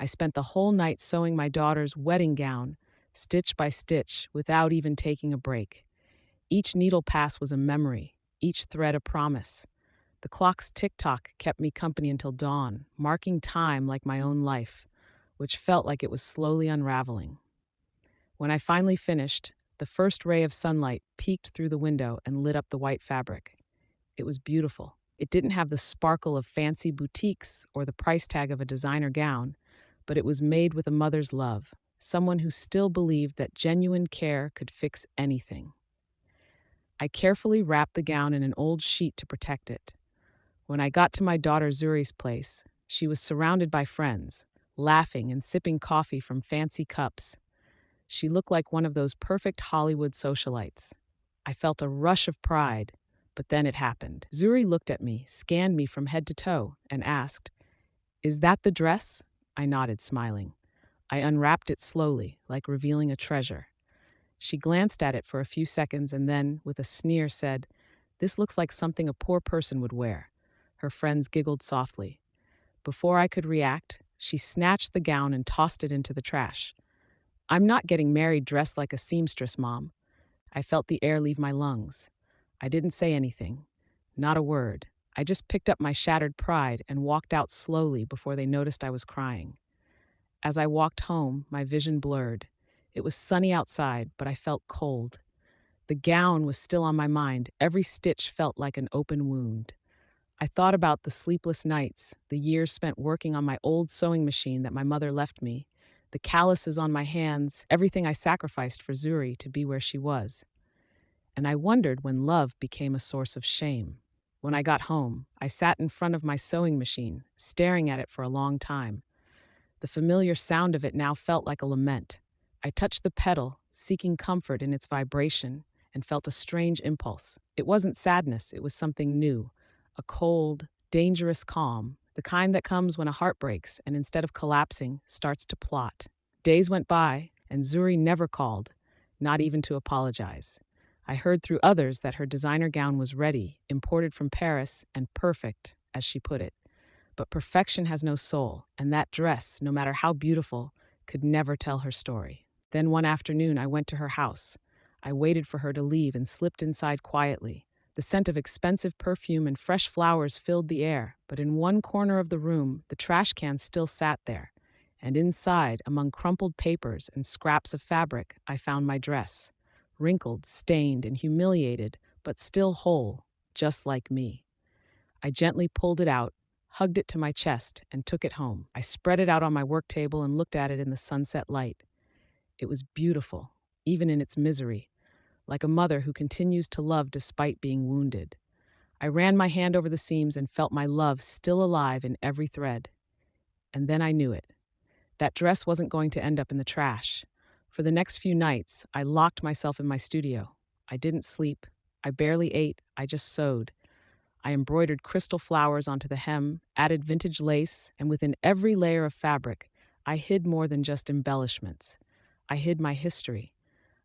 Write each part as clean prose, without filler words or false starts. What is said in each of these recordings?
I spent the whole night sewing my daughter's wedding gown, stitch by stitch, without even taking a break. Each needle pass was a memory, each thread a promise. The clock's tick-tock kept me company until dawn, marking time like my own life, which felt like it was slowly unraveling. When I finally finished, the first ray of sunlight peeked through the window and lit up the white fabric. It was beautiful. It didn't have the sparkle of fancy boutiques or the price tag of a designer gown, but it was made with a mother's love, someone who still believed that genuine care could fix anything. I carefully wrapped the gown in an old sheet to protect it. When I got to my daughter Zuri's place, she was surrounded by friends, laughing and sipping coffee from fancy cups. She looked like one of those perfect Hollywood socialites. I felt a rush of pride, but then it happened. Zuri looked at me, scanned me from head to toe, and asked, "Is that the dress?" I nodded, smiling. I unwrapped it slowly, like revealing a treasure. She glanced at it for a few seconds and then, with a sneer, said, "This looks like something a poor person would wear." Her friends giggled softly. Before I could react, she snatched the gown and tossed it into the trash. "I'm not getting married dressed like a seamstress, Mom." I felt the air leave my lungs. I didn't say anything, not a word. I just picked up my shattered pride and walked out slowly before they noticed I was crying. As I walked home, my vision blurred. It was sunny outside, but I felt cold. The gown was still on my mind. Every stitch felt like an open wound. I thought about the sleepless nights, the years spent working on my old sewing machine that my mother left me, the calluses on my hands, everything I sacrificed for Zuri to be where she was. And I wondered when love became a source of shame. When I got home, I sat in front of my sewing machine, staring at it for a long time. The familiar sound of it now felt like a lament. I touched the pedal, seeking comfort in its vibration, and felt a strange impulse. It wasn't sadness, it was something new. A cold, dangerous calm, the kind that comes when a heart breaks and instead of collapsing, starts to plot. Days went by, and Zuri never called, not even to apologize. I heard through others that her designer gown was ready, imported from Paris, and perfect, as she put it. But perfection has no soul, and that dress, no matter how beautiful, could never tell her story. Then one afternoon, I went to her house. I waited for her to leave and slipped inside quietly. The scent of expensive perfume and fresh flowers filled the air, but in one corner of the room, the trash can still sat there. And inside, among crumpled papers and scraps of fabric, I found my dress. Wrinkled, stained, and humiliated, but still whole, just like me. I gently pulled it out, hugged it to my chest, and took it home. I spread it out on my work table and looked at it in the sunset light. It was beautiful, even in its misery, like a mother who continues to love despite being wounded. I ran my hand over the seams and felt my love still alive in every thread. And then I knew it. That dress wasn't going to end up in the trash. For the next few nights, I locked myself in my studio. I didn't sleep. I barely ate. I just sewed. I embroidered crystal flowers onto the hem, added vintage lace, and within every layer of fabric, I hid more than just embellishments. I hid my history.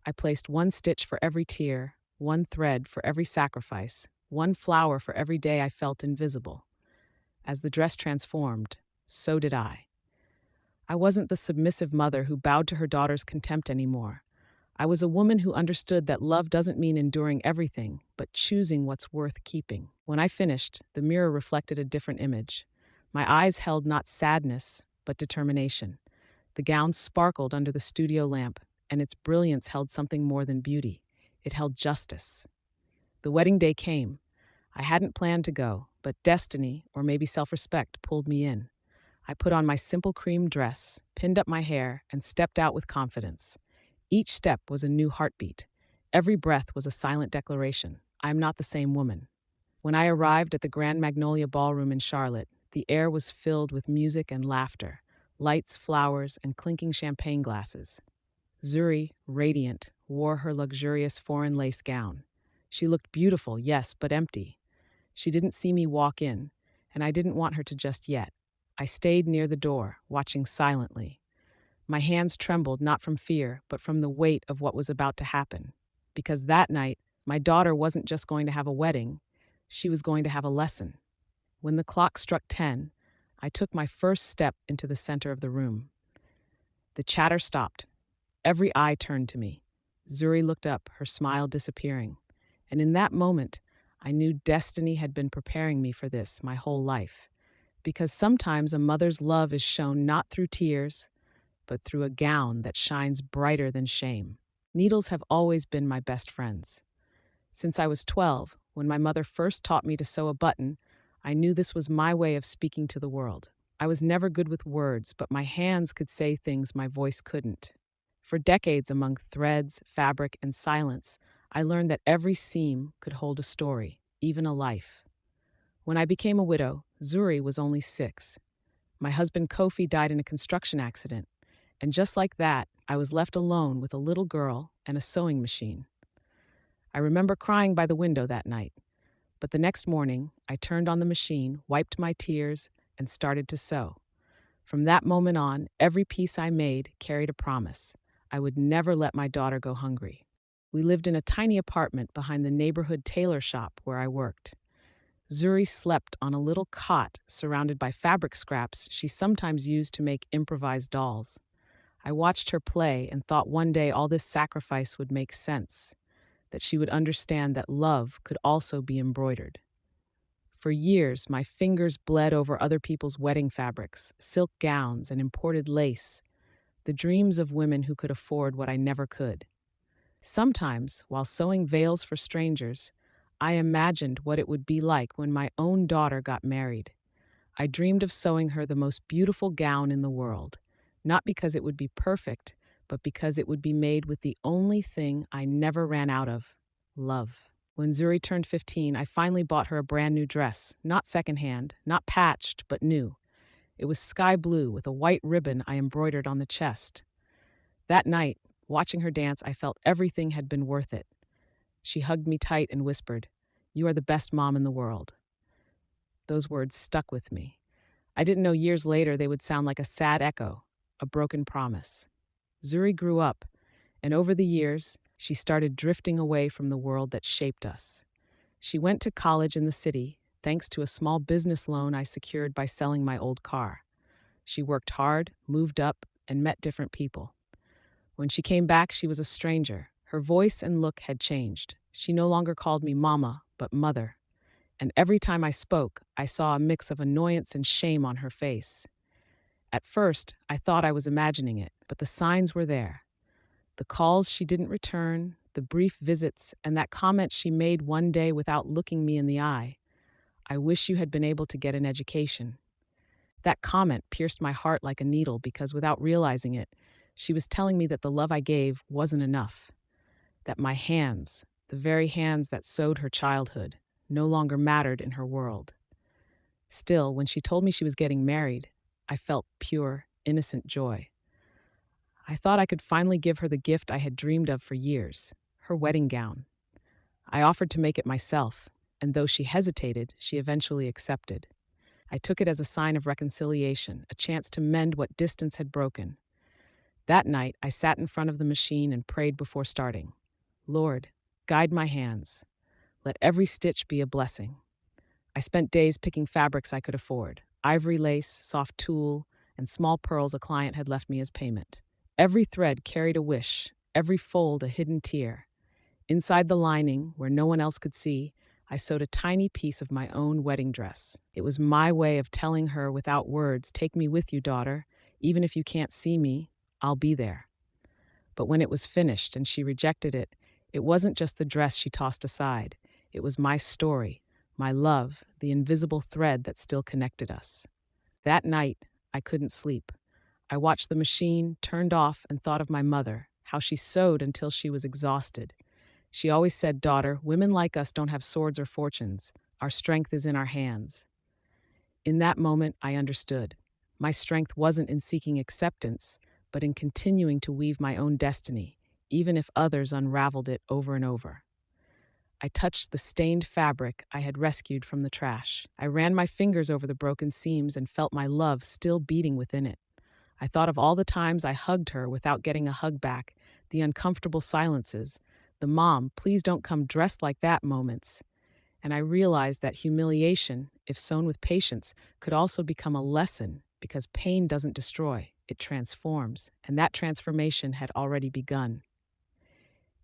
I placed one stitch for every tear, one thread for every sacrifice, one flower for every day I felt invisible. As the dress transformed, so did I. I wasn't the submissive mother who bowed to her daughter's contempt anymore. I was a woman who understood that love doesn't mean enduring everything, but choosing what's worth keeping. When I finished, the mirror reflected a different image. My eyes held not sadness, but determination. The gown sparkled under the studio lamp, and its brilliance held something more than beauty. It held justice. The wedding day came. I hadn't planned to go, but destiny, or maybe self-respect, pulled me in. I put on my simple cream dress, pinned up my hair, and stepped out with confidence. Each step was a new heartbeat. Every breath was a silent declaration. I am not the same woman. When I arrived at the Grand Magnolia Ballroom in Charlotte, the air was filled with music and laughter, lights, flowers, and clinking champagne glasses. Zuri, radiant, wore her luxurious foreign lace gown. She looked beautiful, yes, but empty. She didn't see me walk in, and I didn't want her to just yet. I stayed near the door, watching silently. My hands trembled not from fear, but from the weight of what was about to happen. Because that night, my daughter wasn't just going to have a wedding, she was going to have a lesson. When the clock struck 10, I took my first step into the center of the room. The chatter stopped. Every eye turned to me. Zuri looked up, her smile disappearing. And in that moment, I knew destiny had been preparing me for this my whole life. Because sometimes a mother's love is shown not through tears, but through a gown that shines brighter than shame. Needles have always been my best friends. Since I was 12, when my mother first taught me to sew a button, I knew this was my way of speaking to the world. I was never good with words, but my hands could say things my voice couldn't. For decades, among threads, fabric, and silence, I learned that every seam could hold a story, even a life. When I became a widow, Zuri was only 6. My husband Kofi died in a construction accident, and just like that, I was left alone with a little girl and a sewing machine. I remember crying by the window that night, but the next morning, I turned on the machine, wiped my tears, and started to sew. From that moment on, every piece I made carried a promise. I would never let my daughter go hungry. We lived in a tiny apartment behind the neighborhood tailor shop where I worked. Zuri slept on a little cot surrounded by fabric scraps she sometimes used to make improvised dolls. I watched her play and thought one day all this sacrifice would make sense, that she would understand that love could also be embroidered. For years, my fingers bled over other people's wedding fabrics, silk gowns, and imported lace, the dreams of women who could afford what I never could. Sometimes, while sewing veils for strangers, I imagined what it would be like when my own daughter got married. I dreamed of sewing her the most beautiful gown in the world, not because it would be perfect, but because it would be made with the only thing I never ran out of: love. When Zuri turned 15, I finally bought her a brand new dress, not secondhand, not patched, but new. It was sky blue with a white ribbon I embroidered on the chest. That night, watching her dance, I felt everything had been worth it. She hugged me tight and whispered, "You are the best mom in the world." Those words stuck with me. I didn't know years later they would sound like a sad echo, a broken promise. Zuri grew up, and over the years, she started drifting away from the world that shaped us. She went to college in the city, thanks to a small business loan I secured by selling my old car. She worked hard, moved up, and met different people. When she came back, she was a stranger. Her voice and look had changed. She no longer called me mama, but mother. And every time I spoke, I saw a mix of annoyance and shame on her face. At first, I thought I was imagining it, but the signs were there. The calls she didn't return, the brief visits, and that comment she made one day without looking me in the eye. "I wish you had been able to get an education." That comment pierced my heart like a needle because without realizing it, she was telling me that the love I gave wasn't enough, that my hands, the very hands that sewed her childhood, no longer mattered in her world. Still, when she told me she was getting married, I felt pure, innocent joy. I thought I could finally give her the gift I had dreamed of for years, her wedding gown. I offered to make it myself, and though she hesitated, she eventually accepted. I took it as a sign of reconciliation, a chance to mend what distance had broken. That night, I sat in front of the machine and prayed before starting. "Lord, guide my hands. Let every stitch be a blessing." I spent days picking fabrics I could afford: ivory lace, soft tulle, and small pearls a client had left me as payment. Every thread carried a wish, every fold a hidden tear. Inside the lining, where no one else could see, I sewed a tiny piece of my own wedding dress. It was my way of telling her without words, "Take me with you, daughter. Even if you can't see me, I'll be there." But when it was finished and she rejected it, it wasn't just the dress she tossed aside. It was my story, my love, the invisible thread that still connected us. That night, I couldn't sleep. I watched the machine, turned off, and thought of my mother, how she sewed until she was exhausted. She always said, "Daughter, women like us don't have swords or fortunes. Our strength is in our hands." In that moment, I understood. My strength wasn't in seeking acceptance, but in continuing to weave my own destiny, even if others unraveled it over and over. I touched the stained fabric I had rescued from the trash. I ran my fingers over the broken seams and felt my love still beating within it. I thought of all the times I hugged her without getting a hug back, the uncomfortable silences, the "Mom, please don't come dressed like that" moments. And I realized that humiliation, if sewn with patience, could also become a lesson because pain doesn't destroy, it transforms, and that transformation had already begun.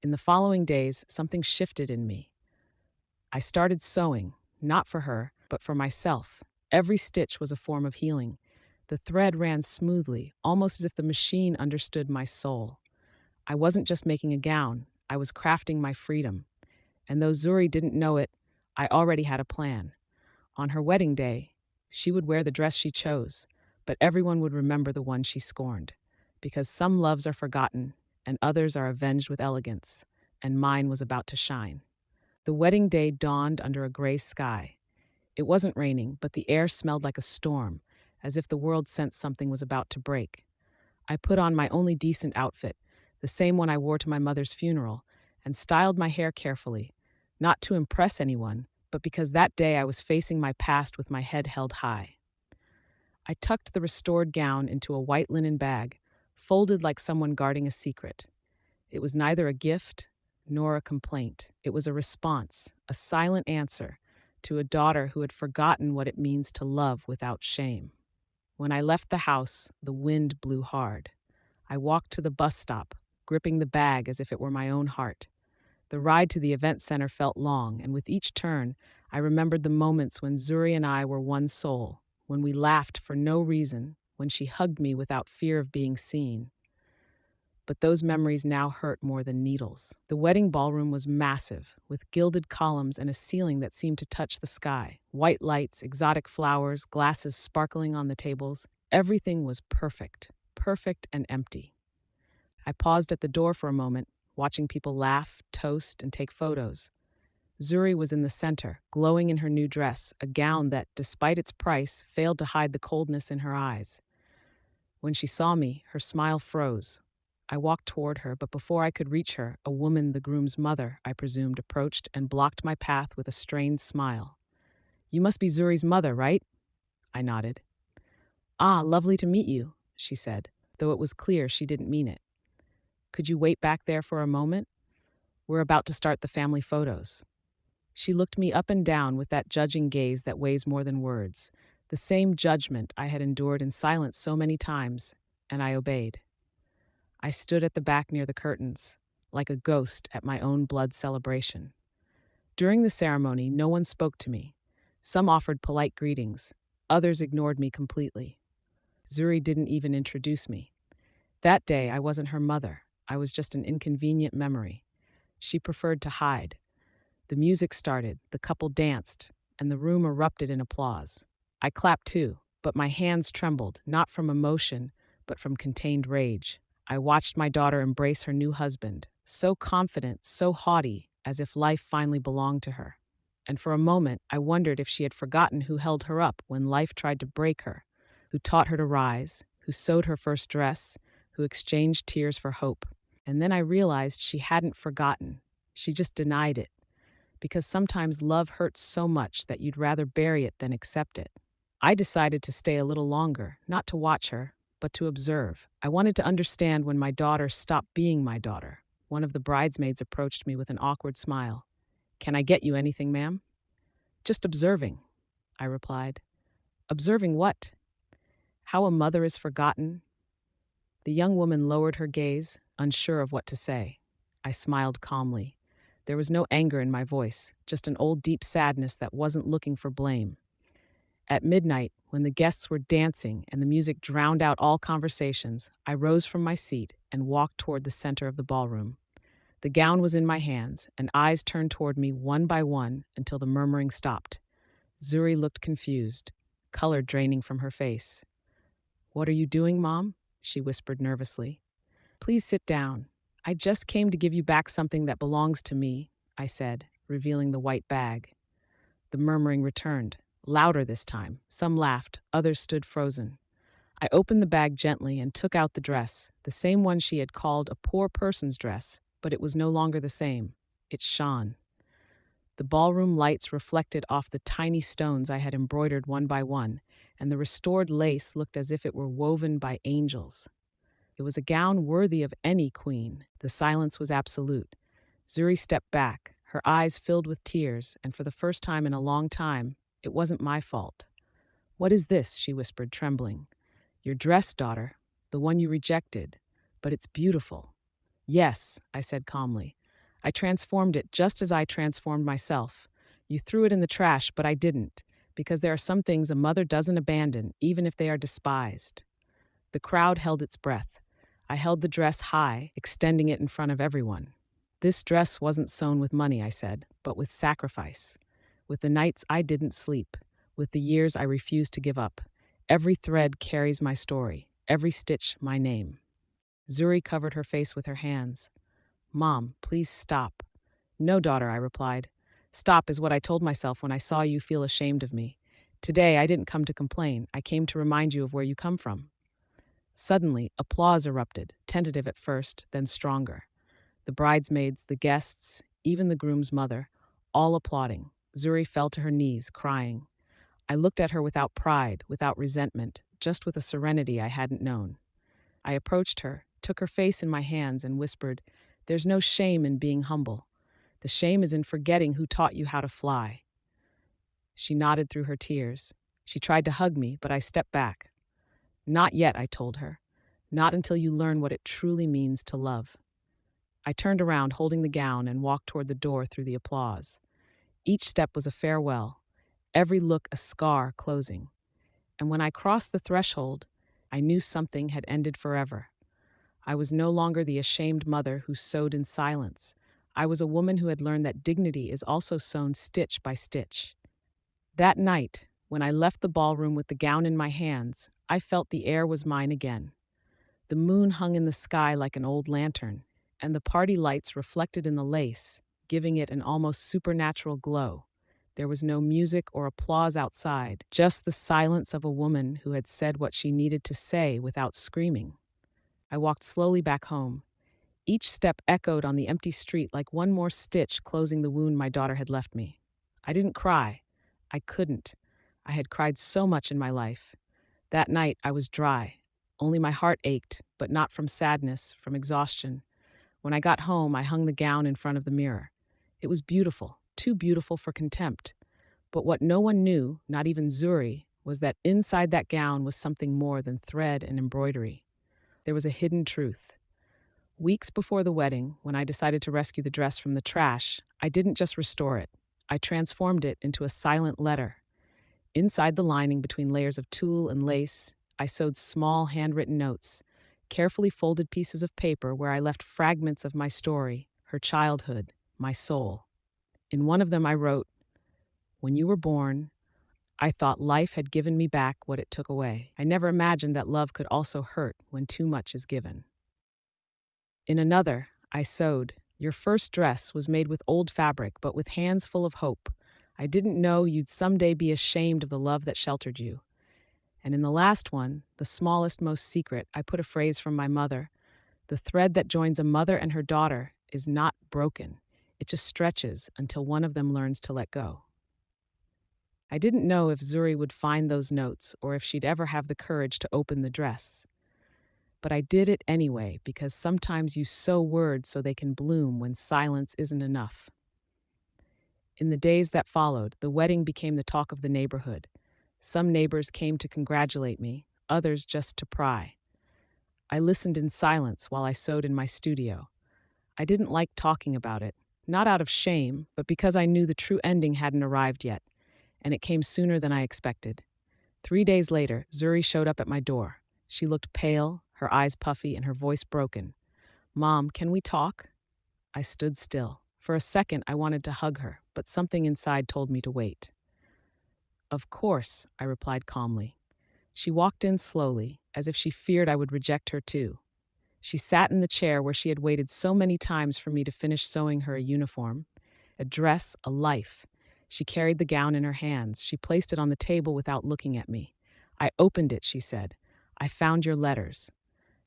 In the following days, something shifted in me. I started sewing, not for her, but for myself. Every stitch was a form of healing. The thread ran smoothly, almost as if the machine understood my soul. I wasn't just making a gown, I was crafting my freedom. And though Zuri didn't know it, I already had a plan. On her wedding day, she would wear the dress she chose, but everyone would remember the one she scorned. Because some loves are forgotten, and others are avenged with elegance, and mine was about to shine. The wedding day dawned under a gray sky. It wasn't raining, but the air smelled like a storm, as if the world sensed something was about to break. I put on my only decent outfit, the same one I wore to my mother's funeral, and styled my hair carefully, not to impress anyone, but because that day I was facing my past with my head held high. I tucked the restored gown into a white linen bag, folded like someone guarding a secret. It was neither a gift nor a complaint. It was a response, a silent answer to a daughter who had forgotten what it means to love without shame. When I left the house, the wind blew hard. I walked to the bus stop, gripping the bag as if it were my own heart. The ride to the event center felt long, and with each turn, I remembered the moments when Zuri and I were one soul, when we laughed for no reason, when she hugged me without fear of being seen. But those memories now hurt more than needles. The wedding ballroom was massive, with gilded columns and a ceiling that seemed to touch the sky. White lights, exotic flowers, glasses sparkling on the tables. Everything was perfect, perfect and empty. I paused at the door for a moment, watching people laugh, toast, and take photos. Zuri was in the center, glowing in her new dress, a gown that, despite its price, failed to hide the coldness in her eyes. When she saw me, her smile froze. I walked toward her, but before I could reach her, a woman, the groom's mother, I presumed, approached and blocked my path with a strained smile. "You must be Zuri's mother, right?" I nodded. "Ah, lovely to meet you," she said, though it was clear she didn't mean it. "Could you wait back there for a moment? We're about to start the family photos." She looked me up and down with that judging gaze that weighs more than words, the same judgment I had endured in silence so many times, and I obeyed. I stood at the back near the curtains, like a ghost at my own blood celebration. During the ceremony, no one spoke to me. Some offered polite greetings, others ignored me completely. Zuri didn't even introduce me. That day, I wasn't her mother. I was just an inconvenient memory. She preferred to hide. The music started, the couple danced, and the room erupted in applause. I clapped too, but my hands trembled, not from emotion, but from contained rage. I watched my daughter embrace her new husband, so confident, so haughty, as if life finally belonged to her. And for a moment, I wondered if she had forgotten who held her up when life tried to break her, who taught her to rise, who sewed her first dress, who exchanged tears for hope. And then I realized she hadn't forgotten. She just denied it. Because sometimes love hurts so much that you'd rather bury it than accept it. I decided to stay a little longer, not to watch her, but to observe. I wanted to understand when my daughter stopped being my daughter. One of the bridesmaids approached me with an awkward smile. "Can I get you anything, ma'am?" "Just observing," I replied. "Observing what?" "How a mother is forgotten." The young woman lowered her gaze, unsure of what to say. I smiled calmly. There was no anger in my voice, just an old deep sadness that wasn't looking for blame. At midnight, when the guests were dancing and the music drowned out all conversations, I rose from my seat and walked toward the center of the ballroom. The gown was in my hands, and eyes turned toward me one by one until the murmuring stopped. Zuri looked confused, color draining from her face. "What are you doing, Mom?" she whispered nervously. "Please sit down. I just came to give you back something that belongs to me," I said, revealing the white bag. The murmuring returned, louder this time. Some laughed, others stood frozen. I opened the bag gently and took out the dress, the same one she had called a poor person's dress, but it was no longer the same. It shone. The ballroom lights reflected off the tiny stones I had embroidered one by one, and the restored lace looked as if it were woven by angels. It was a gown worthy of any queen. The silence was absolute. Zuri stepped back, her eyes filled with tears, and for the first time in a long time, It wasn't my fault. "What is this?" she whispered, trembling. "Your dress, daughter, the one you rejected, but it's beautiful." "Yes," I said calmly. "I transformed it just as I transformed myself. You threw it in the trash, but I didn't, because there are some things a mother doesn't abandon, even if they are despised." The crowd held its breath. I held the dress high, extending it in front of everyone. "This dress wasn't sewn with money," I said, "but with sacrifice. With the nights I didn't sleep, with the years I refused to give up. Every thread carries my story, every stitch my name." Zuri covered her face with her hands. "Mom, please stop." "No, daughter," I replied. "Stop is what I told myself when I saw you feel ashamed of me. Today I didn't come to complain, I came to remind you of where you come from." Suddenly, applause erupted, tentative at first, then stronger. The bridesmaids, the guests, even the groom's mother, all applauding. Zuri fell to her knees, crying. I looked at her without pride, without resentment, just with a serenity I hadn't known. I approached her, took her face in my hands, and whispered, "There's no shame in being humble. The shame is in forgetting who taught you how to fly." She nodded through her tears. She tried to hug me, but I stepped back. "Not yet," I told her. "Not until you learn what it truly means to love." I turned around, holding the gown, and walked toward the door through the applause. Each step was a farewell, every look a scar closing. And when I crossed the threshold, I knew something had ended forever. I was no longer the ashamed mother who sewed in silence. I was a woman who had learned that dignity is also sewn stitch by stitch. That night, when I left the ballroom with the gown in my hands, I felt the air was mine again. The moon hung in the sky like an old lantern, and the party lights reflected in the lace, giving it an almost supernatural glow. There was no music or applause outside, just the silence of a woman who had said what she needed to say without screaming. I walked slowly back home. Each step echoed on the empty street like one more stitch closing the wound my daughter had left me. I didn't cry. I couldn't. I had cried so much in my life. That night I was dry. Only my heart ached, but not from sadness, from exhaustion. When I got home, I hung the gown in front of the mirror. It was beautiful, too beautiful for contempt. But what no one knew, not even Zuri, was that inside that gown was something more than thread and embroidery. There was a hidden truth. Weeks before the wedding, when I decided to rescue the dress from the trash, I didn't just restore it. I transformed it into a silent letter. Inside the lining between layers of tulle and lace, I sewed small handwritten notes, carefully folded pieces of paper where I left fragments of my story, her childhood, my soul. In one of them I wrote, "When you were born, I thought life had given me back what it took away. I never imagined that love could also hurt when too much is given." In another, I sewed, "Your first dress was made with old fabric, but with hands full of hope. I didn't know you'd someday be ashamed of the love that sheltered you." And in the last one, the smallest, most secret, I put a phrase from my mother. "The thread that joins a mother and her daughter is not broken. It just stretches until one of them learns to let go." I didn't know if Zuri would find those notes or if she'd ever have the courage to open the dress. But I did it anyway, because sometimes you sow words so they can bloom when silence isn't enough. In the days that followed, the wedding became the talk of the neighborhood. Some neighbors came to congratulate me, others just to pry. I listened in silence while I sewed in my studio. I didn't like talking about it, not out of shame, but because I knew the true ending hadn't arrived yet, and it came sooner than I expected. 3 days later, Zuri showed up at my door. She looked pale, her eyes puffy, and her voice broken. "Mom, can we talk?" I stood still. For a second, I wanted to hug her, but something inside told me to wait. "Of course," I replied calmly. She walked in slowly, as if she feared I would reject her too. She sat in the chair where she had waited so many times for me to finish sewing her a uniform, a dress, a life. She carried the gown in her hands. She placed it on the table without looking at me. "I opened it," she said. "I found your letters."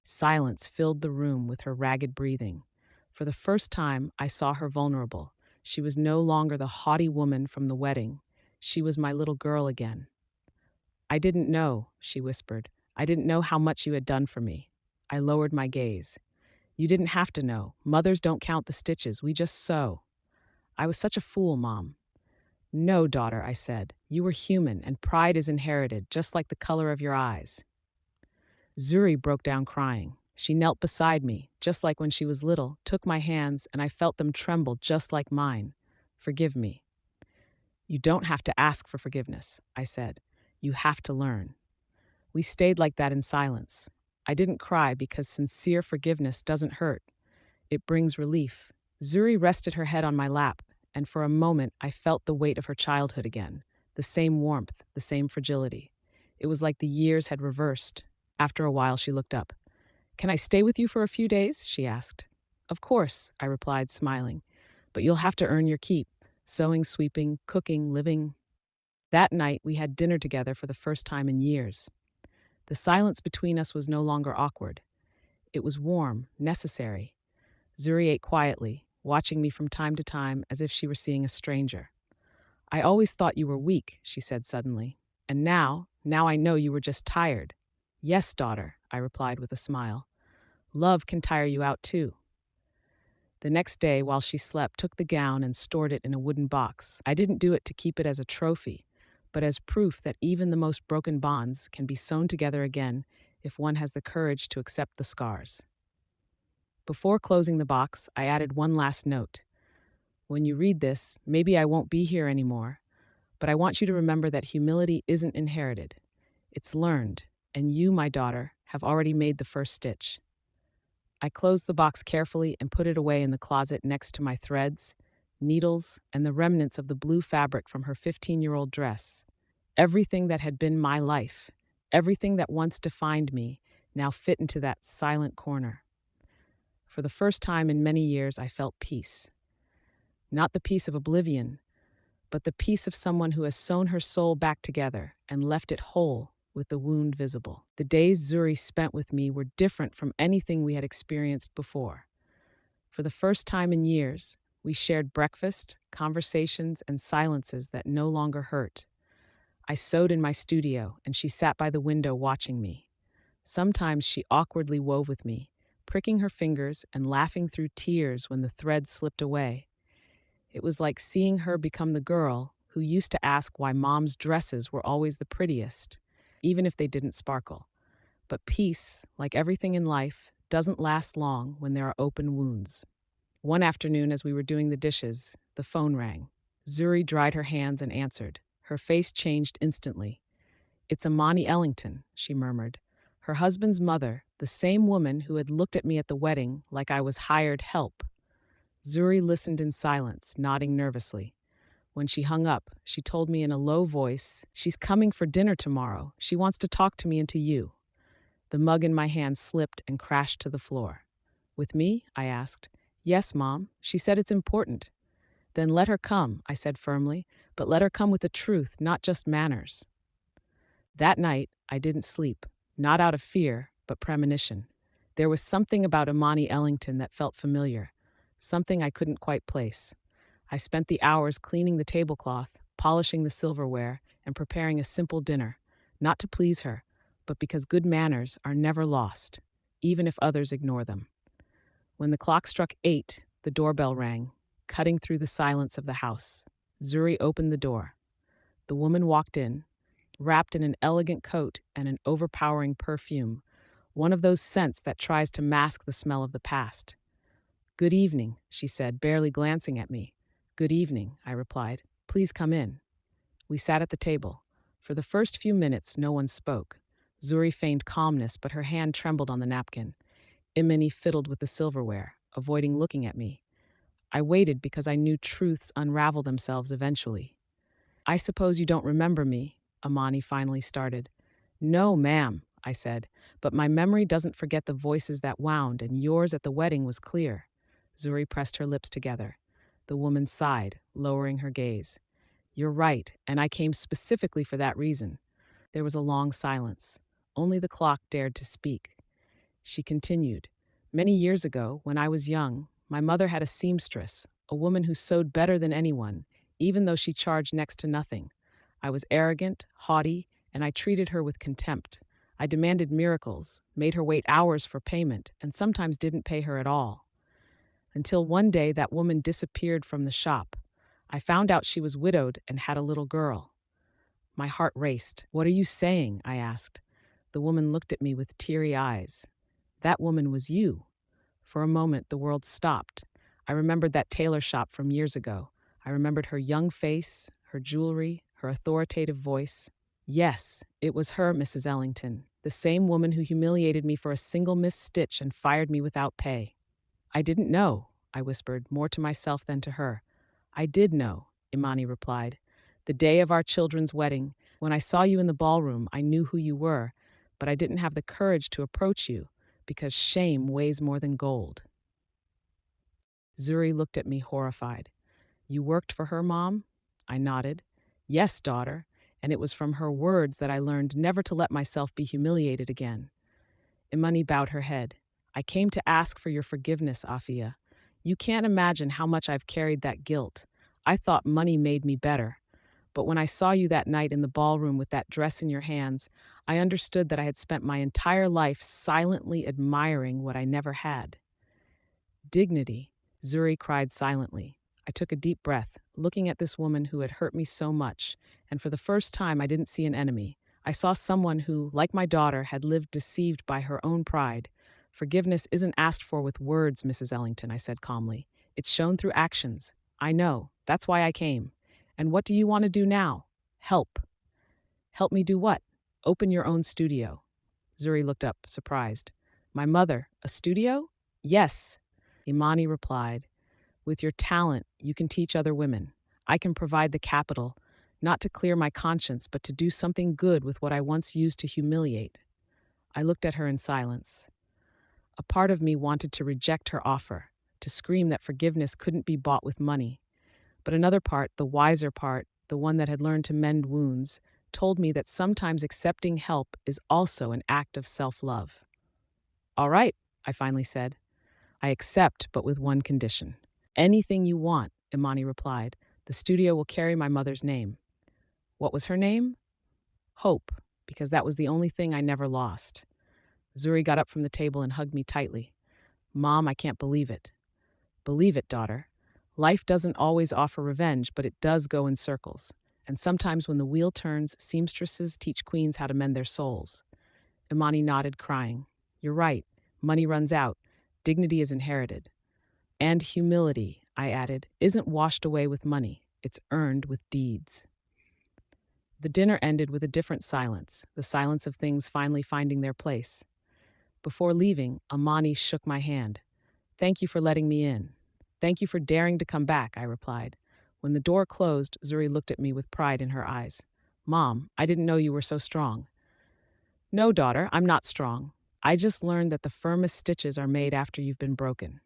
Silence filled the room with her ragged breathing. For the first time, I saw her vulnerable. She was no longer the haughty woman from the wedding. She was my little girl again. "I didn't know," she whispered. "I didn't know how much you had done for me." I lowered my gaze. "You didn't have to know. Mothers don't count the stitches. We just sew." "I was such a fool, Mom." No, daughter, I said. You were human, and pride is inherited, just like the color of your eyes. Zuri broke down crying. She knelt beside me, just like when she was little, took my hands, and I felt them tremble just like mine. Forgive me. You don't have to ask for forgiveness, I said. You have to learn. We stayed like that in silence. I didn't cry because sincere forgiveness doesn't hurt. It brings relief. Zuri rested her head on my lap, and for a moment I felt the weight of her childhood again. The same warmth, the same fragility. It was like the years had reversed. After a while, she looked up. Can I stay with you for a few days? She asked. Of course, I replied, smiling. But you'll have to earn your keep. Sewing, sweeping, cooking, living. That night, we had dinner together for the first time in years. The silence between us was no longer awkward. It was warm, necessary. Zuri ate quietly, watching me from time to time as if she were seeing a stranger. I always thought you were weak, she said suddenly. And now I know you were just tired. Yes, daughter, I replied with a smile. Love can tire you out too. The next day, while she slept, took the gown and stored it in a wooden box. I didn't do it to keep it as a trophy, but as proof that even the most broken bonds can be sewn together again if one has the courage to accept the scars. Before closing the box, I added one last note. When you read this, maybe I won't be here anymore, but I want you to remember that humility isn't inherited. It's learned, and you, my daughter, have already made the first stitch. I closed the box carefully and put it away in the closet next to my threads, needles, and the remnants of the blue fabric from her 15-year-old dress. Everything that had been my life, everything that once defined me, now fit into that silent corner. For the first time in many years, I felt peace. Not the peace of oblivion, but the peace of someone who has sewn her soul back together and left it whole with the wound visible. The days Zuri spent with me were different from anything we had experienced before. For the first time in years, we shared breakfast, conversations, and silences that no longer hurt. I sewed in my studio, and she sat by the window watching me. Sometimes she awkwardly wove with me, pricking her fingers and laughing through tears when the thread slipped away. It was like seeing her become the girl who used to ask why mom's dresses were always the prettiest, even if they didn't sparkle. But peace, like everything in life, doesn't last long when there are open wounds. One afternoon, as we were doing the dishes, the phone rang. Zuri dried her hands and answered. Her face changed instantly. It's Amani Ellington, she murmured. Her husband's mother, the same woman who had looked at me at the wedding like I was hired help. Zuri listened in silence, nodding nervously. When she hung up, she told me in a low voice, she's coming for dinner tomorrow. She wants to talk to me and to you. The mug in my hand slipped and crashed to the floor. With me? I asked. Yes, Mom. She said it's important. Then let her come, I said firmly, but let her come with the truth, not just manners. That night, I didn't sleep, not out of fear, but premonition. There was something about Imani Ellington that felt familiar, something I couldn't quite place. I spent the hours cleaning the tablecloth, polishing the silverware, and preparing a simple dinner, not to please her, but because good manners are never lost, even if others ignore them. When the clock struck 8, the doorbell rang, cutting through the silence of the house. Zuri opened the door. The woman walked in, wrapped in an elegant coat and an overpowering perfume, one of those scents that tries to mask the smell of the past. Good evening, she said, barely glancing at me. Good evening, I replied. Please come in. We sat at the table. For the first few minutes, no one spoke. Zuri feigned calmness, but her hand trembled on the napkin. Imani fiddled with the silverware, avoiding looking at me. I waited because I knew truths unravel themselves eventually. I suppose you don't remember me, Amani finally started. No, ma'am, I said, but my memory doesn't forget the voices that wound, and yours at the wedding was clear. Zuri pressed her lips together. The woman sighed, lowering her gaze. You're right, and I came specifically for that reason. There was a long silence. Only the clock dared to speak. She continued. Many years ago, when I was young, my mother had a seamstress, a woman who sewed better than anyone, even though she charged next to nothing. I was arrogant, haughty, and I treated her with contempt. I demanded miracles, made her wait hours for payment, and sometimes didn't pay her at all. Until one day that woman disappeared from the shop. I found out she was widowed and had a little girl. My heart raced. What are you saying? I asked. The woman looked at me with teary eyes. That woman was you. For a moment, the world stopped. I remembered that tailor shop from years ago. I remembered her young face, her jewelry, her authoritative voice. Yes, it was her, Mrs. Ellington, the same woman who humiliated me for a single missed stitch and fired me without pay. I didn't know, I whispered, more to myself than to her. I did know, Imani replied. The day of our children's wedding, when I saw you in the ballroom, I knew who you were, but I didn't have the courage to approach you because shame weighs more than gold. Zuri looked at me horrified. You worked for her, Mom? I nodded. Yes, daughter, and it was from her words that I learned never to let myself be humiliated again. Imani bowed her head. I came to ask for your forgiveness, Afia. You can't imagine how much I've carried that guilt. I thought money made me better. But when I saw you that night in the ballroom with that dress in your hands, I understood that I had spent my entire life silently admiring what I never had. Dignity, Zuri cried silently. I took a deep breath, looking at this woman who had hurt me so much, and for the first time I didn't see an enemy. I saw someone who, like my daughter, had lived deceived by her own pride. Forgiveness isn't asked for with words, Mrs. Ellington, I said calmly. It's shown through actions. I know. That's why I came. And what do you want to do now? Help. Help me do what? Open your own studio. Zuri looked up, surprised. My mother, a studio? Yes. Imani replied, with your talent, you can teach other women. I can provide the capital, not to clear my conscience, but to do something good with what I once used to humiliate. I looked at her in silence. A part of me wanted to reject her offer, to scream that forgiveness couldn't be bought with money. But another part, the wiser part, the one that had learned to mend wounds, told me that sometimes accepting help is also an act of self-love. All right, I finally said. I accept, but with one condition. Anything you want, Imani replied. The studio will carry my mother's name. What was her name? Hope, because that was the only thing I never lost. Zuri got up from the table and hugged me tightly. Mom, I can't believe it. Believe it, daughter. Life doesn't always offer revenge, but it does go in circles. And sometimes when the wheel turns, seamstresses teach queens how to mend their souls. Imani nodded, crying. You're right. Money runs out. Dignity is inherited. And humility, I added, isn't washed away with money. It's earned with deeds. The dinner ended with a different silence, the silence of things finally finding their place. Before leaving, Imani shook my hand. Thank you for letting me in. Thank you for daring to come back, I replied. When the door closed, Zuri looked at me with pride in her eyes. Mom, I didn't know you were so strong. No, daughter, I'm not strong. I just learned that the firmest stitches are made after you've been broken.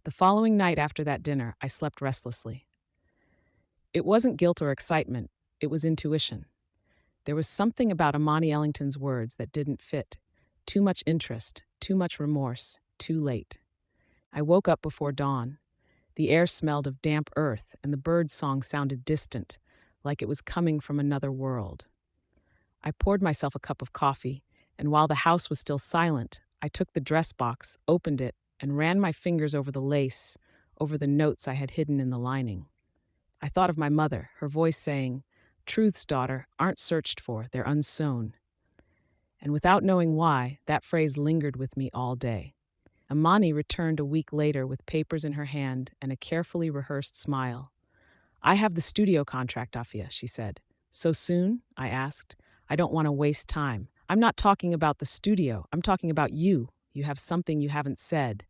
The following night after that dinner, I slept restlessly. It wasn't guilt or excitement, it was intuition. There was something about Imani Ellington's words that didn't fit. Too much interest, too much remorse, too late. I woke up before dawn. The air smelled of damp earth, and the bird song sounded distant, like it was coming from another world. I poured myself a cup of coffee, and while the house was still silent, I took the dress box, opened it, and ran my fingers over the lace, over the notes I had hidden in the lining. I thought of my mother, her voice saying, "Truths, daughter, aren't searched for, they're unsewn." And without knowing why, that phrase lingered with me all day. Imani returned a week later with papers in her hand and a carefully rehearsed smile. I have the studio contract, Afia, she said. So soon? I asked. I don't want to waste time. I'm not talking about the studio. I'm talking about you. You have something you haven't said.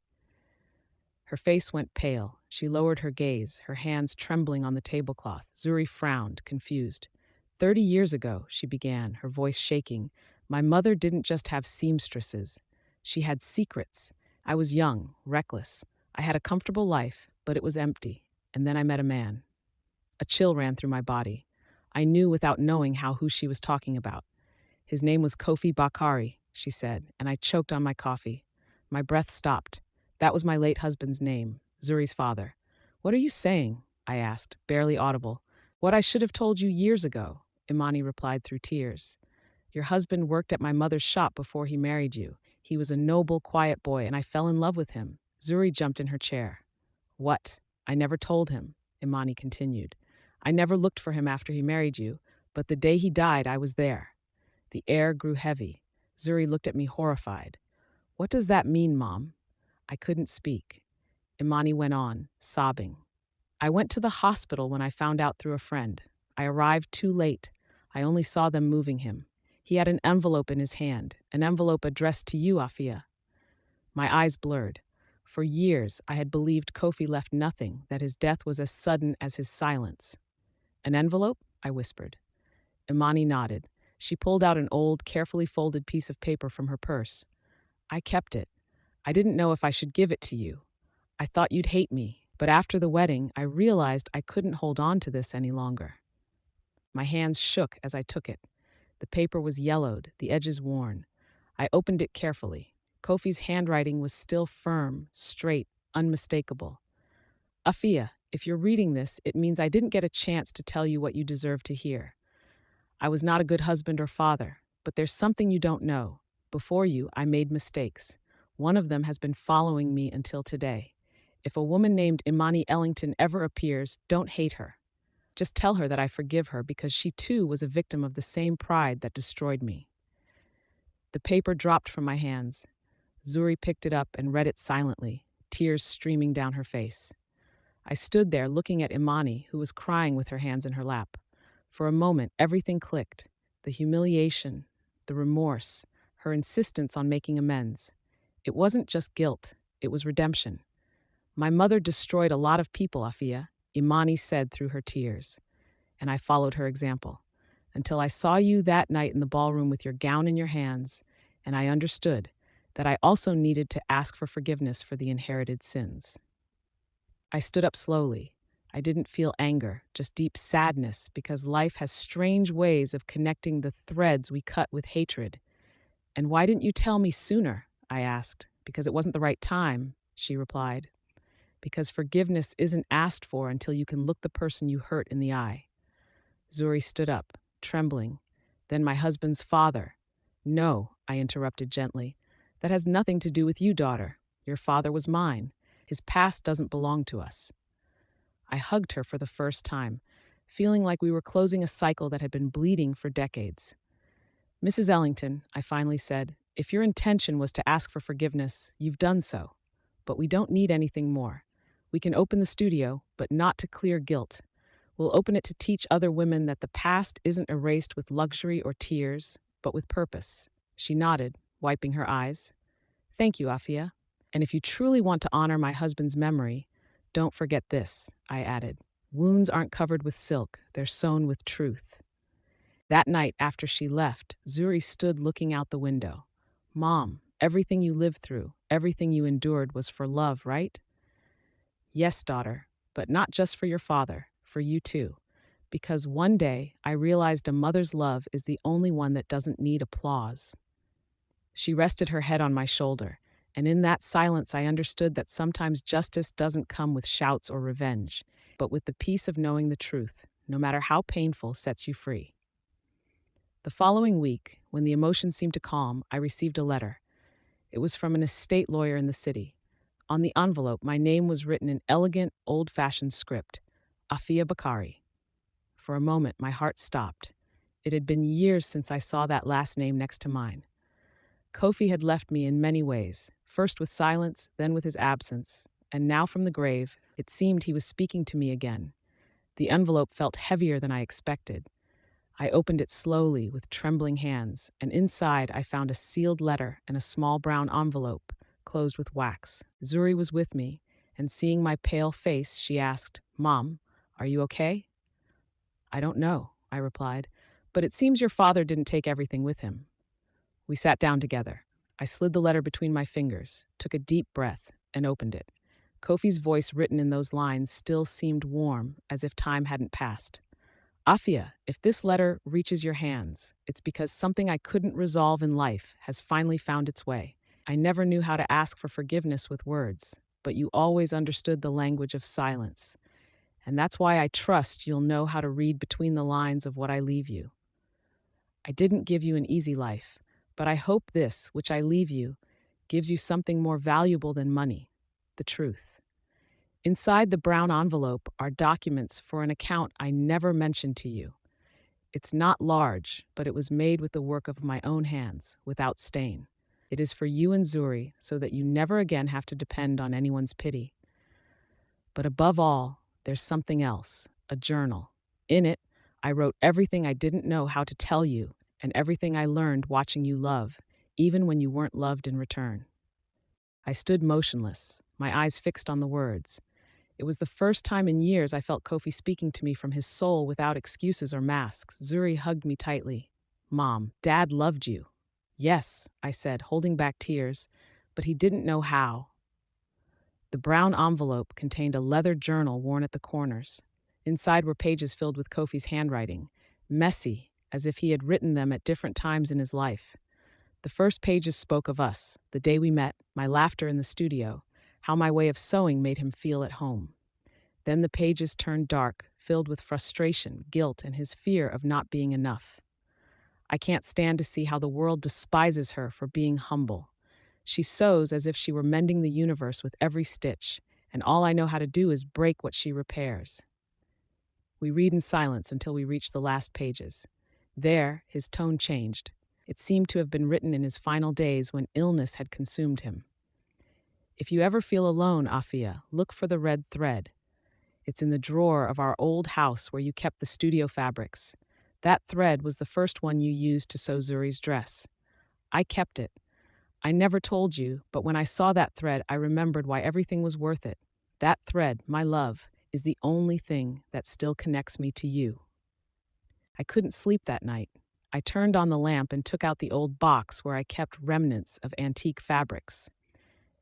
Her face went pale. She lowered her gaze, her hands trembling on the tablecloth. Zuri frowned, confused. 30 years ago, she began, her voice shaking, my mother didn't just have seamstresses. She had secrets. I was young, reckless. I had a comfortable life, but it was empty. And then I met a man. A chill ran through my body. I knew without knowing who she was talking about. His name was Kofi Bakari, she said, and I choked on my coffee. My breath stopped. That was my late husband's name, Zuri's father. What are you saying? I asked, barely audible. What I should have told you years ago, Imani replied through tears. Your husband worked at my mother's shop before he married you. He was a noble, quiet boy, and I fell in love with him. Zuri jumped in her chair. What? I never told him. Imani continued. I never looked for him after he married you, but the day he died, I was there. The air grew heavy. Zuri looked at me horrified. What does that mean, Mom? I couldn't speak. Imani went on, sobbing. I went to the hospital when I found out through a friend. I arrived too late. I only saw them moving him. He had an envelope in his hand, an envelope addressed to you, Afia. My eyes blurred. For years, I had believed Kofi left nothing, that his death was as sudden as his silence. An envelope? I whispered. Imani nodded. She pulled out an old, carefully folded piece of paper from her purse. I kept it. I didn't know if I should give it to you. I thought you'd hate me, but after the wedding, I realized I couldn't hold on to this any longer. My hands shook as I took it. The paper was yellowed, the edges worn. I opened it carefully. Kofi's handwriting was still firm, straight, unmistakable. Afia, if you're reading this, it means I didn't get a chance to tell you what you deserve to hear. I was not a good husband or father, but there's something you don't know. Before you, I made mistakes. One of them has been following me until today. If a woman named Imani Ellington ever appears, don't hate her. Just tell her that I forgive her because she too was a victim of the same pride that destroyed me. The paper dropped from my hands. Zuri picked it up and read it silently, tears streaming down her face. I stood there looking at Imani, who was crying with her hands in her lap. For a moment, everything clicked. The humiliation, the remorse, her insistence on making amends. It wasn't just guilt, it was redemption. My mother destroyed a lot of people, Afia, Imani said through her tears. And I followed her example. Until I saw you that night in the ballroom with your gown in your hands, and I understood that I also needed to ask for forgiveness for the inherited sins. I stood up slowly. I didn't feel anger, just deep sadness, because life has strange ways of connecting the threads we cut with hatred. And why didn't you tell me sooner? I asked. Because it wasn't the right time, she replied. Because forgiveness isn't asked for until you can look the person you hurt in the eye. Zuri stood up, trembling. Then my husband's father. No, I interrupted gently. That has nothing to do with you, daughter. Your father was mine. His past doesn't belong to us. I hugged her for the first time, feeling like we were closing a cycle that had been bleeding for decades. Mrs. Ellington, I finally said, if your intention was to ask for forgiveness, you've done so. But we don't need anything more. We can open the studio, but not to clear guilt. We'll open it to teach other women that the past isn't erased with luxury or tears, but with purpose. She nodded, wiping her eyes. Thank you, Afia. And if you truly want to honor my husband's memory, don't forget this, I added. Wounds aren't covered with silk, they're sewn with truth. That night after she left, Zuri stood looking out the window. Mom, everything you lived through, everything you endured was for love, right? Yes, daughter, but not just for your father, for you too. Because one day I realized a mother's love is the only one that doesn't need applause. She rested her head on my shoulder, and in that silence I understood that sometimes justice doesn't come with shouts or revenge, but with the peace of knowing the truth, no matter how painful, sets you free. The following week, when the emotions seemed to calm, I received a letter. It was from an estate lawyer in the city. On the envelope, my name was written in elegant, old-fashioned script, Afia Bakari. For a moment, my heart stopped. It had been years since I saw that last name next to mine. Kofi had left me in many ways, first with silence, then with his absence, and now from the grave, it seemed he was speaking to me again. The envelope felt heavier than I expected. I opened it slowly with trembling hands, and inside I found a sealed letter and a small brown envelope, closed with wax. Zuri was with me, and seeing my pale face, she asked, Mom, are you okay? I don't know, I replied, but it seems your father didn't take everything with him. We sat down together. I slid the letter between my fingers, took a deep breath, and opened it. Kofi's voice written in those lines still seemed warm, as if time hadn't passed. Afia, if this letter reaches your hands, it's because something I couldn't resolve in life has finally found its way. I never knew how to ask for forgiveness with words, but you always understood the language of silence. And that's why I trust you'll know how to read between the lines of what I leave you. I didn't give you an easy life, but I hope this, which I leave you, gives you something more valuable than money, the truth. Inside the brown envelope are documents for an account I never mentioned to you. It's not large, but it was made with the work of my own hands, without stain. It is for you and Zuri so that you never again have to depend on anyone's pity. But above all, there's something else, a journal. In it, I wrote everything I didn't know how to tell you and everything I learned watching you love, even when you weren't loved in return. I stood motionless, my eyes fixed on the words. It was the first time in years I felt Kofi speaking to me from his soul without excuses or masks. Zuri hugged me tightly. Mom, Dad loved you. Yes, I said, holding back tears, but he didn't know how. The brown envelope contained a leather journal worn at the corners. Inside were pages filled with Kofi's handwriting, messy, as if he had written them at different times in his life. The first pages spoke of us, the day we met, my laughter in the studio, how my way of sewing made him feel at home. Then the pages turned dark, filled with frustration, guilt, and his fear of not being enough. I can't stand to see how the world despises her for being humble. She sews as if she were mending the universe with every stitch, and all I know how to do is break what she repairs. We read in silence until we reach the last pages. There, his tone changed. It seemed to have been written in his final days when illness had consumed him. If you ever feel alone, Afia, look for the red thread. It's in the drawer of our old house where you kept the studio fabrics. That thread was the first one you used to sew Zuri's dress. I kept it. I never told you, but when I saw that thread, I remembered why everything was worth it. That thread, my love, is the only thing that still connects me to you. I couldn't sleep that night. I turned on the lamp and took out the old box where I kept remnants of antique fabrics.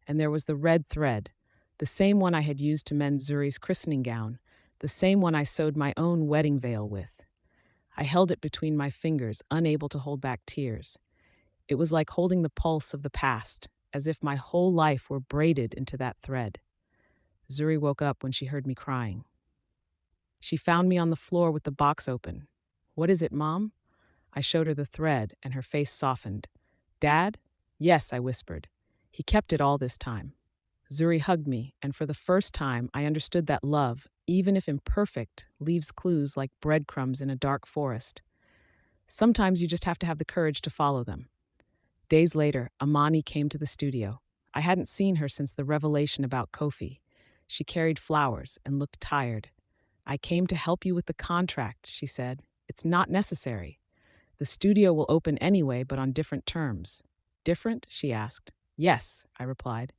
And there was the red thread, the same one I had used to mend Zuri's christening gown, the same one I sewed my own wedding veil with. I held it between my fingers, unable to hold back tears. It was like holding the pulse of the past, as if my whole life were braided into that thread. Zuri woke up when she heard me crying. She found me on the floor with the box open. What is it, Mom? I showed her the thread, and her face softened. Dad? Yes, I whispered. He kept it all this time. Zuri hugged me, and for the first time, I understood that love, even if imperfect, leaves clues like breadcrumbs in a dark forest. Sometimes you just have to have the courage to follow them. Days later, Amani came to the studio. I hadn't seen her since the revelation about Kofi. She carried flowers and looked tired. I came to help you with the contract, she said. It's not necessary. The studio will open anyway, but on different terms. Different? She asked. Yes, I replied.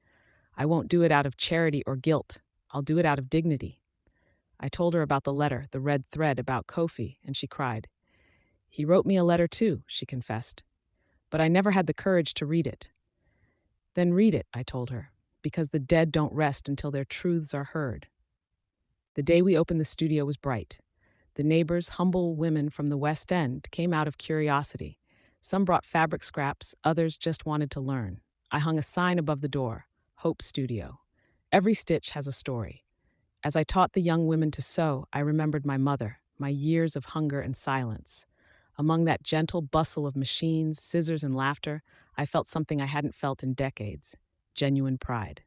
I won't do it out of charity or guilt. I'll do it out of dignity. I told her about the letter, the red thread about Kofi, and she cried. He wrote me a letter too, she confessed. But I never had the courage to read it. Then read it, I told her, because the dead don't rest until their truths are heard. The day we opened the studio was bright. The neighbors, humble women from the West End, came out of curiosity. Some brought fabric scraps, others just wanted to learn. I hung a sign above the door, Hope Studio. Every stitch has a story. As I taught the young women to sew, I remembered my mother, my years of hunger and silence. Among that gentle bustle of machines, scissors, and laughter, I felt something I hadn't felt in decades, genuine pride.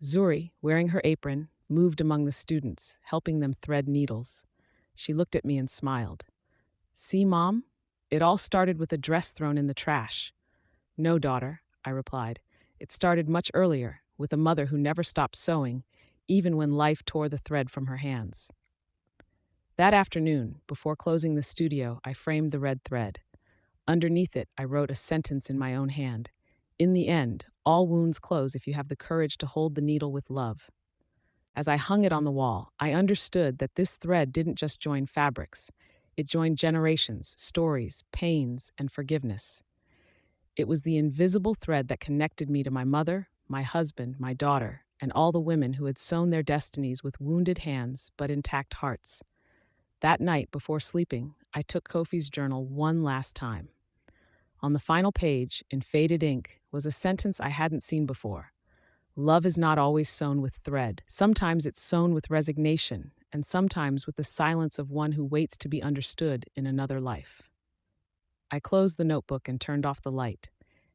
Zuri, wearing her apron, moved among the students, helping them thread needles. She looked at me and smiled. See, Mom? It all started with a dress thrown in the trash. No, daughter, I replied. It started much earlier, with a mother who never stopped sewing, even when life tore the thread from her hands. That afternoon, before closing the studio, I framed the red thread. Underneath it, I wrote a sentence in my own hand. In the end, all wounds close if you have the courage to hold the needle with love. As I hung it on the wall, I understood that this thread didn't just join fabrics. It joined generations, stories, pains, and forgiveness. It was the invisible thread that connected me to my mother, my husband, my daughter, and all the women who had sewn their destinies with wounded hands but intact hearts. That night, before sleeping, I took Kofi's journal one last time. On the final page, in faded ink, was a sentence I hadn't seen before. Love is not always sewn with thread. Sometimes it's sewn with resignation, and sometimes with the silence of one who waits to be understood in another life. I closed the notebook and turned off the light,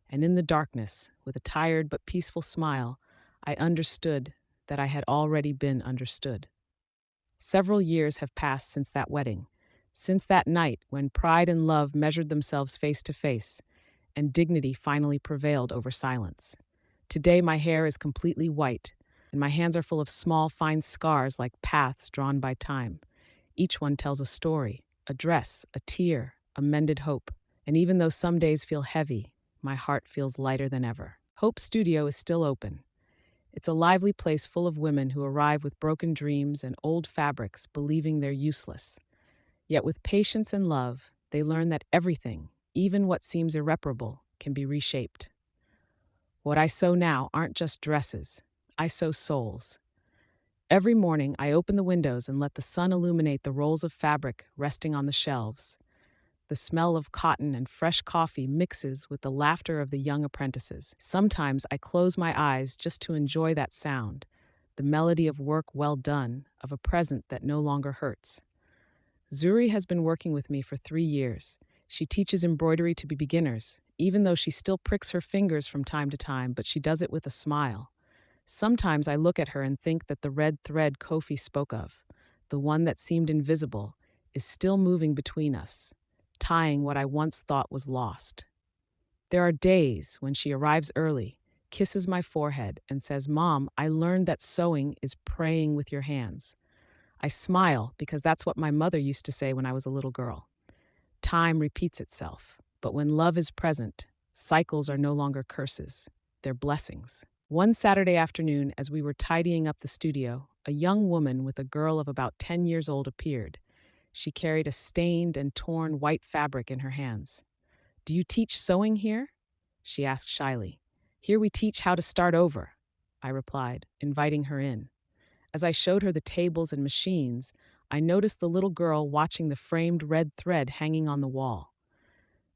and in the darkness, with a tired but peaceful smile, I understood that I had already been understood. Several years have passed since that wedding, since that night when pride and love measured themselves face to face, and dignity finally prevailed over silence. Today, my hair is completely white, and my hands are full of small, fine scars like paths drawn by time. Each one tells a story, a dress, a tear, a mended hope. And even though some days feel heavy, my heart feels lighter than ever. Hope Studio is still open. It's a lively place full of women who arrive with broken dreams and old fabrics, believing they're useless. Yet with patience and love, they learn that everything, even what seems irreparable, can be reshaped. What I sew now aren't just dresses. I sew souls. Every morning, I open the windows and let the sun illuminate the rolls of fabric resting on the shelves. The smell of cotton and fresh coffee mixes with the laughter of the young apprentices. Sometimes I close my eyes just to enjoy that sound, the melody of work well done, of a present that no longer hurts. Zuri has been working with me for 3 years. She teaches embroidery to beginners, even though she still pricks her fingers from time to time, but she does it with a smile. Sometimes I look at her and think that the red thread Kofi spoke of, the one that seemed invisible, is still moving between us, tying what I once thought was lost. There are days when she arrives early, kisses my forehead, and says, "Mom, I learned that sewing is praying with your hands." I smile because that's what my mother used to say when I was a little girl. Time repeats itself, but when love is present, cycles are no longer curses, they're blessings. One Saturday afternoon, as we were tidying up the studio, a young woman with a girl of about 10 years old appeared. She carried a stained and torn white fabric in her hands. "Do you teach sewing here?" she asked shyly. "Here we teach how to start over," I replied, inviting her in. As I showed her the tables and machines, I noticed the little girl watching the framed red thread hanging on the wall.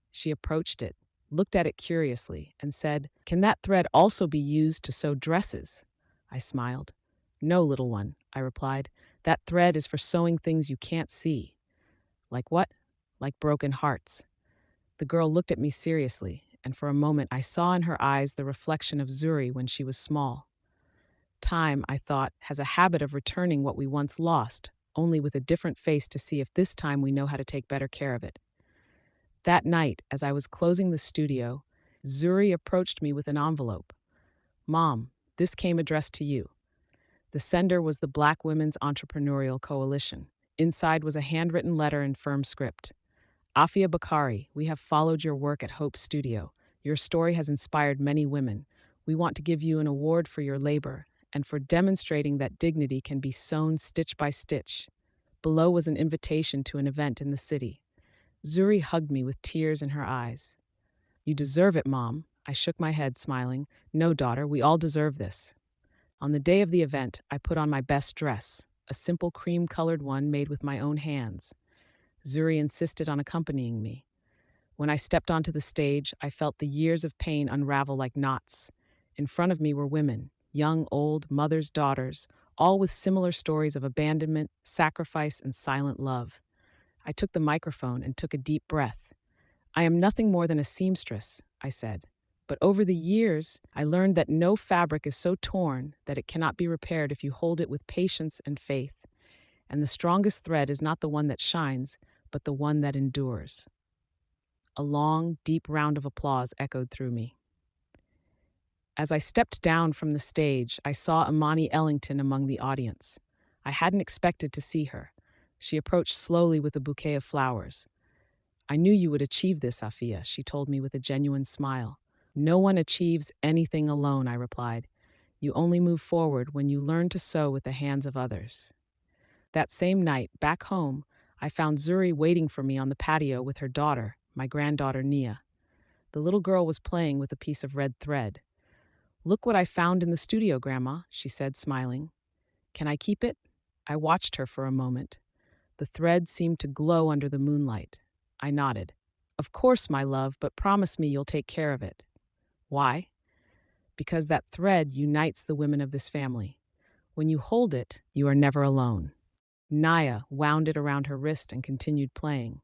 She approached it, looked at it curiously, and said, "Can that thread also be used to sew dresses?" I smiled. "No, little one," I replied. "That thread is for sewing things you can't see." "Like what?" "Like broken hearts." The girl looked at me seriously, and for a moment I saw in her eyes the reflection of Zuri when she was small. Time, I thought, has a habit of returning what we once lost, only with a different face to see if this time we know how to take better care of it. That night, as I was closing the studio, Zuri approached me with an envelope. "Mom, this came addressed to you." The sender was the Black Women's Entrepreneurial Coalition. Inside was a handwritten letter in firm script. "Afia Bakari, we have followed your work at Hope Studio. Your story has inspired many women. We want to give you an award for your labor and for demonstrating that dignity can be sewn stitch by stitch." Below was an invitation to an event in the city. Zuri hugged me with tears in her eyes. "You deserve it, Mom." I shook my head, smiling. "No, daughter, we all deserve this." On the day of the event, I put on my best dress, a simple cream-colored one made with my own hands. Zuri insisted on accompanying me. When I stepped onto the stage, I felt the years of pain unravel like knots. In front of me were women, young, old, mothers, daughters, all with similar stories of abandonment, sacrifice, and silent love. I took the microphone and took a deep breath. "I am nothing more than a seamstress," I said. "But over the years, I learned that no fabric is so torn that it cannot be repaired if you hold it with patience and faith. And the strongest thread is not the one that shines, but the one that endures." A long, deep round of applause echoed through me. As I stepped down from the stage, I saw Imani Ellington among the audience. I hadn't expected to see her. She approached slowly with a bouquet of flowers. "I knew you would achieve this, Afia," she told me with a genuine smile. "No one achieves anything alone," I replied. "You only move forward when you learn to sew with the hands of others." That same night, back home, I found Zuri waiting for me on the patio with her daughter, my granddaughter Nia. The little girl was playing with a piece of red thread. "Look what I found in the studio, Grandma," she said, smiling. "Can I keep it?" I watched her for a moment. The thread seemed to glow under the moonlight. I nodded. "Of course, my love, but promise me you'll take care of it." "Why?" "Because that thread unites the women of this family. When you hold it, you are never alone." Naya wound it around her wrist and continued playing.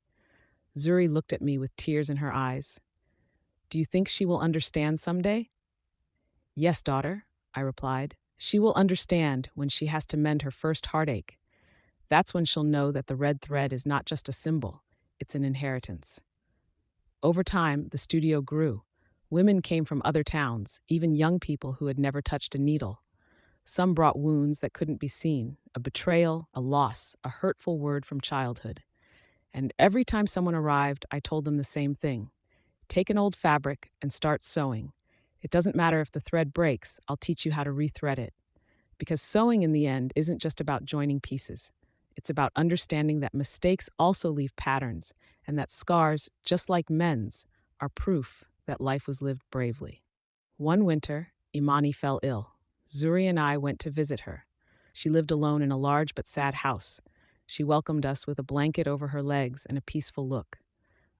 Zuri looked at me with tears in her eyes. "Do you think she will understand someday?" "Yes, daughter," I replied. She will understand when she has to mend her first heartache. That's when she'll know that the red thread is not just a symbol, it's an inheritance. Over time, the studio grew. Women came from other towns, even young people who had never touched a needle. Some brought wounds that couldn't be seen, a betrayal, a loss, a hurtful word from childhood. And every time someone arrived, I told them the same thing. Take an old fabric and start sewing. It doesn't matter if the thread breaks, I'll teach you how to rethread it. Because sewing in the end isn't just about joining pieces. It's about understanding that mistakes also leave patterns, and that scars, just like men's, are proof that life was lived bravely. One winter, Imani fell ill. Zuri and I went to visit her. She lived alone in a large but sad house. She welcomed us with a blanket over her legs and a peaceful look.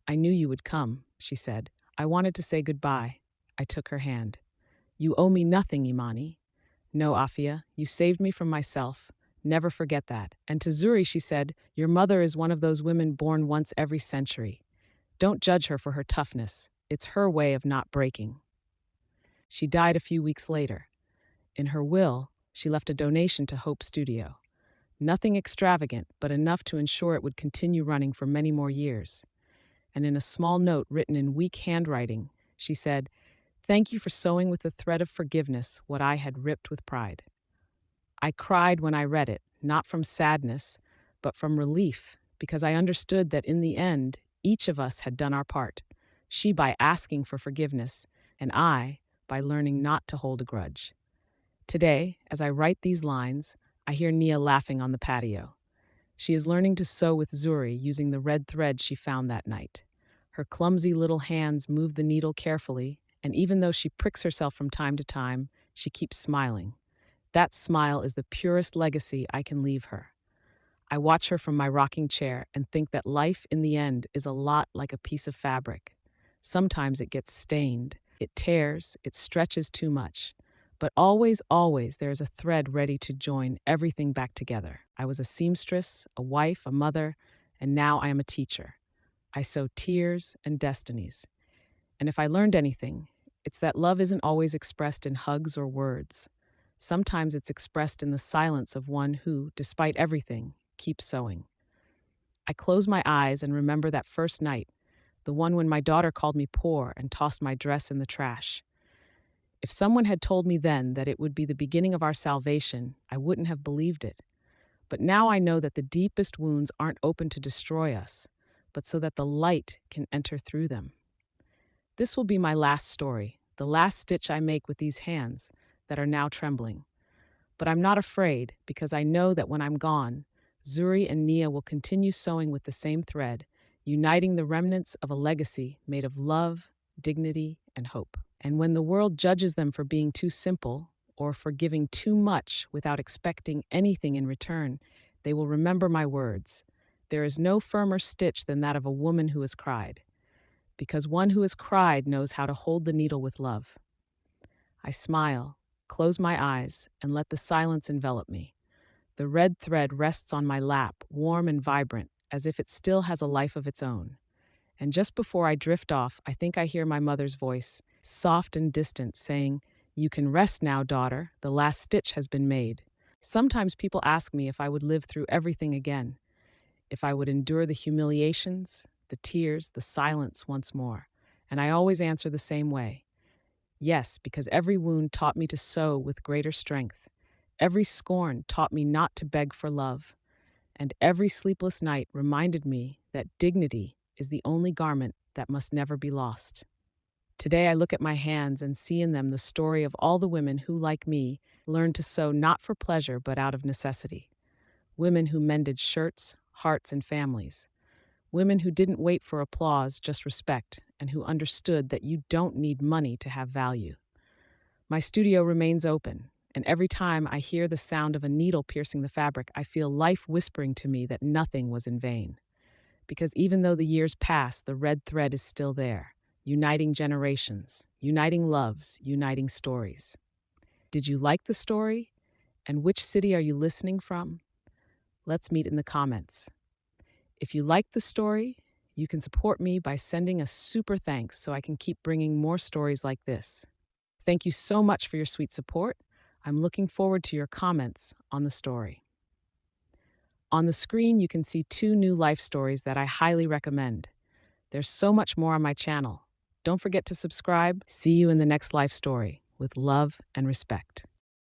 I knew you would come, she said. I wanted to say goodbye. I took her hand. You owe me nothing, Imani. No, Afia, you saved me from myself. Never forget that. And to Zuri, she said, your mother is one of those women born once every century. Don't judge her for her toughness. It's her way of not breaking. She died a few weeks later. In her will, she left a donation to Hope Studio. Nothing extravagant, but enough to ensure it would continue running for many more years. And in a small note written in weak handwriting, she said, thank you for sewing with the thread of forgiveness what I had ripped with pride. I cried when I read it, not from sadness, but from relief, because I understood that in the end, each of us had done our part. She by asking for forgiveness, and I by learning not to hold a grudge. Today, as I write these lines, I hear Nia laughing on the patio. She is learning to sew with Zuri using the red thread she found that night. Her clumsy little hands move the needle carefully, and even though she pricks herself from time to time, she keeps smiling. That smile is the purest legacy I can leave her. I watch her from my rocking chair and think that life in the end is a lot like a piece of fabric. Sometimes it gets stained, it tears, it stretches too much. But always, always, there is a thread ready to join everything back together. I was a seamstress, a wife, a mother, and now I am a teacher. I sew tears and destinies. And if I learned anything, it's that love isn't always expressed in hugs or words. Sometimes it's expressed in the silence of one who, despite everything, keeps sewing. I close my eyes and remember that first night, the one when my daughter called me poor and tossed my dress in the trash. If someone had told me then that it would be the beginning of our salvation, I wouldn't have believed it. But now I know that the deepest wounds aren't open to destroy us, but so that the light can enter through them. This will be my last story, the last stitch I make with these hands that are now trembling. But I'm not afraid because I know that when I'm gone, Zuri and Nia will continue sewing with the same thread, uniting the remnants of a legacy made of love, dignity, and hope. And when the world judges them for being too simple or for giving too much without expecting anything in return, they will remember my words. There is no firmer stitch than that of a woman who has cried, because one who has cried knows how to hold the needle with love. I smile, close my eyes, and let the silence envelop me. The red thread rests on my lap, warm and vibrant, as if it still has a life of its own. And just before I drift off, I think I hear my mother's voice, soft and distant, saying, you can rest now, daughter. The last stitch has been made. Sometimes people ask me if I would live through everything again, if I would endure the humiliations, the tears, the silence once more. And I always answer the same way. Yes, because every wound taught me to sew with greater strength. Every scorn taught me not to beg for love. And every sleepless night reminded me that dignity is the only garment that must never be lost. Today I look at my hands and see in them the story of all the women who, like me, learned to sew not for pleasure but out of necessity. Women who mended shirts, hearts, and families. Women who didn't wait for applause, just respect, and who understood that you don't need money to have value. My studio remains open, and every time I hear the sound of a needle piercing the fabric, I feel life whispering to me that nothing was in vain. Because even though the years pass, the red thread is still there, uniting generations, uniting loves, uniting stories. Did you like the story? And which city are you listening from? Let's meet in the comments. If you like the story, you can support me by sending a super thanks so I can keep bringing more stories like this. Thank you so much for your sweet support. I'm looking forward to your comments on the story. On the screen, you can see two new life stories that I highly recommend. There's so much more on my channel. Don't forget to subscribe. See you in the next life story with love and respect.